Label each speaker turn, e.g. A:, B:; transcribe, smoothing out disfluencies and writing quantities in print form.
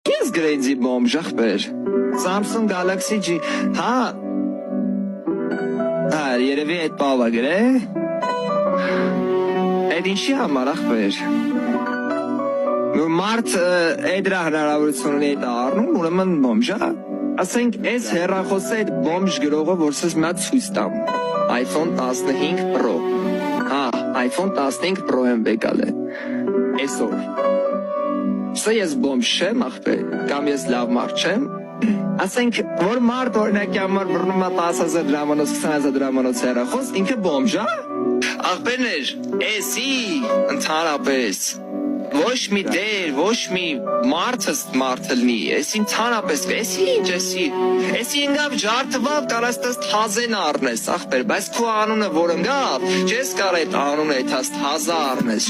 A: Ես գրեինձի բոմժ ախպեր, Samsung Galaxy G, երևի այդ բավա գրե, այդ ինչի համար ախպեր, մարդ էդրա հնարավորություն ունի այդ առնում, ուրեմն բոմժա, ասենք ես հեռախոսը այդ բոմժ գրողը, որ սեզ մյատ ցույց տամ, iPhone 15 Pro, iPhone 15 Pro եմ վեկալ է, այսօր, սա ես բոմժ չեմ ախպեր, կամ ես լավ մարդ չեմ, ասենք, որ մարդ օրինակի համար բռնում է 10,000 դրամանոց, 20,000 դրամանոց հեռախոս, ինքը բոմժա, ախպերներ, էսի, ընդհանրապես, ոչ մի դեր, ոչ մի մարդը լնի, էսի ընդհանրապես, էսի ինչ, էսի ինգավ ջարդվավ, կարաս տաստ հազեն առնես, ախպեր, բայց քո անունը որ ընգավ, չես կար այդ անունը այդ հազա առնես։